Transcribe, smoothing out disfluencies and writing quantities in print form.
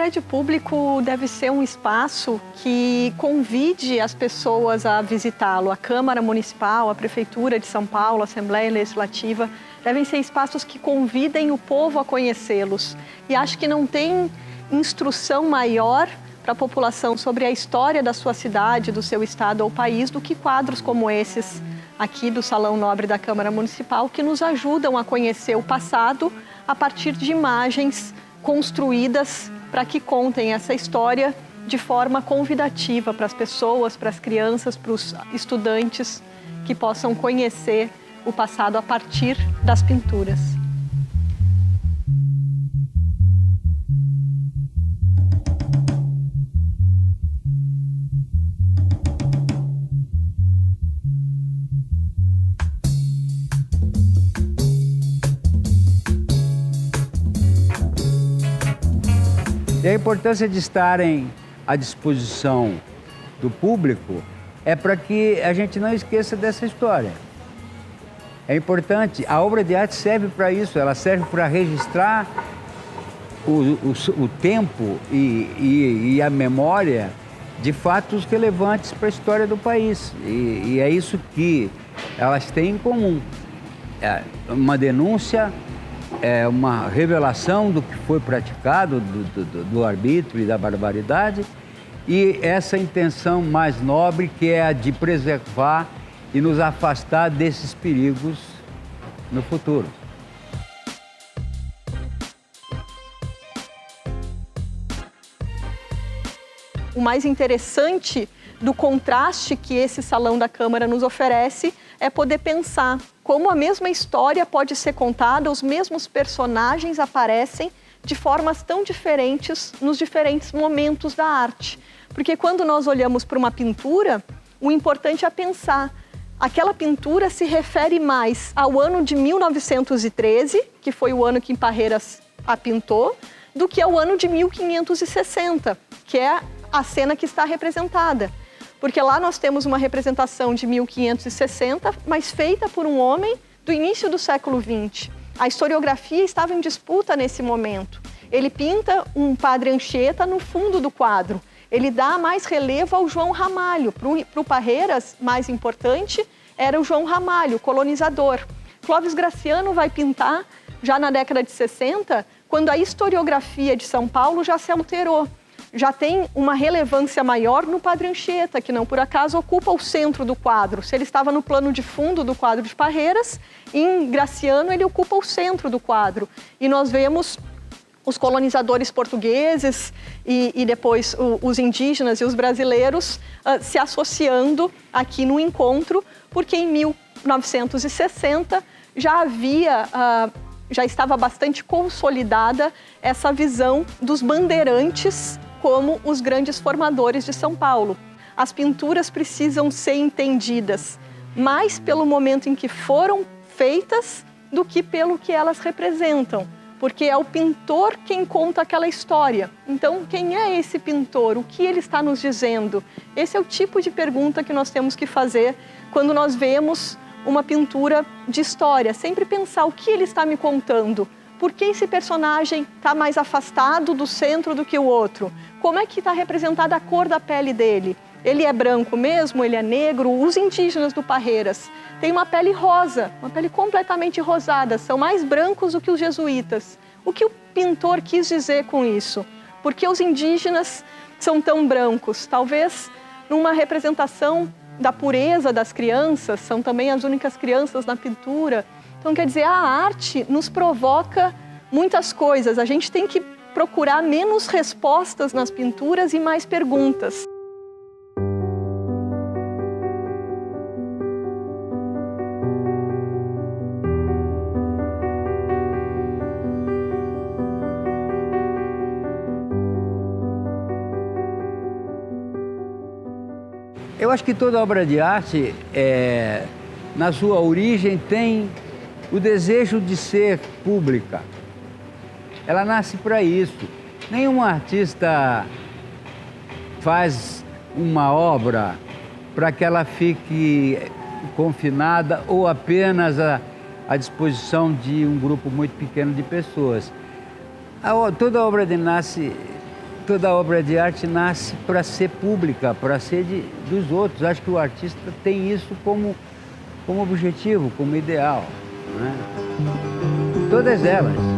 prédio público deve ser um espaço que convide as pessoas a visitá-lo. A Câmara Municipal, a Prefeitura de São Paulo, a Assembleia Legislativa, devem ser espaços que convidem o povo a conhecê-los. E acho que não tem instrução maior para a população sobre a história da sua cidade, do seu estado ou país, do que quadros como esses aqui do Salão Nobre da Câmara Municipal, que nos ajudam a conhecer o passado a partir de imagens construídas para que contem essa história de forma convidativa para as pessoas, para as crianças, para os estudantes que possam conhecer o passado a partir das pinturas. E a importância de estarem à disposição do público é para que a gente não esqueça dessa história. É importante, a obra de arte serve para isso, ela serve para registrar o tempo e a memória de fatos relevantes para a história do país. E é isso que elas têm em comum. É uma denúncia, é uma revelação do que foi praticado, do arbítrio e da barbaridade, e essa intenção mais nobre que é a de preservar e nos afastar desses perigos no futuro. O mais interessante do contraste que esse Salão da Câmara nos oferece é poder pensar como a mesma história pode ser contada, os mesmos personagens aparecem de formas tão diferentes nos diferentes momentos da arte. Porque quando nós olhamos para uma pintura, o importante é pensar, aquela pintura se refere mais ao ano de 1913, que foi o ano que Parreiras a pintou, do que ao ano de 1560, que é a cena que está representada. Porque lá nós temos uma representação de 1560, mas feita por um homem do início do século XX. A historiografia estava em disputa nesse momento. Ele pinta um Padre Anchieta no fundo do quadro. Ele dá mais relevo ao João Ramalho. Para o Parreiras, mais importante, era o João Ramalho, o colonizador. Clóvis Graciano vai pintar, já na década de 60, quando a historiografia de São Paulo já se alterou. Já tem uma relevância maior no Padre Anchieta, que não por acaso ocupa o centro do quadro. Se ele estava no plano de fundo do quadro de Parreiras, em Graciano ele ocupa o centro do quadro. E nós vemos os colonizadores portugueses e depois os indígenas e os brasileiros se associando aqui no encontro, porque em 1960 já estava bastante consolidada essa visão dos bandeirantes como os grandes formadores de São Paulo. As pinturas precisam ser entendidas mais pelo momento em que foram feitas do que pelo que elas representam, porque é o pintor quem conta aquela história. Então, quem é esse pintor? O que ele está nos dizendo? Esse é o tipo de pergunta que nós temos que fazer quando nós vemos uma pintura de história. Sempre pensar o que ele está me contando. Por que esse personagem está mais afastado do centro do que o outro? Como é que está representada a cor da pele dele? Ele é branco mesmo? Ele é negro? Os indígenas do Parreiras têm uma pele rosa, uma pele completamente rosada, são mais brancos do que os jesuítas. O que o pintor quis dizer com isso? Por que os indígenas são tão brancos? Talvez numa representação da pureza das crianças, são também as únicas crianças na pintura. Então, quer dizer, a arte nos provoca muitas coisas. A gente tem que procurar menos respostas nas pinturas e mais perguntas. Eu acho que toda obra de arte, na sua origem, tem o desejo de ser pública. Ela nasce para isso. Nenhum artista faz uma obra para que ela fique confinada ou apenas à disposição de um grupo muito pequeno de pessoas. Toda obra toda obra de arte nasce para ser pública, para ser dos outros. Acho que o artista tem isso como objetivo, como ideal, né? Todas elas.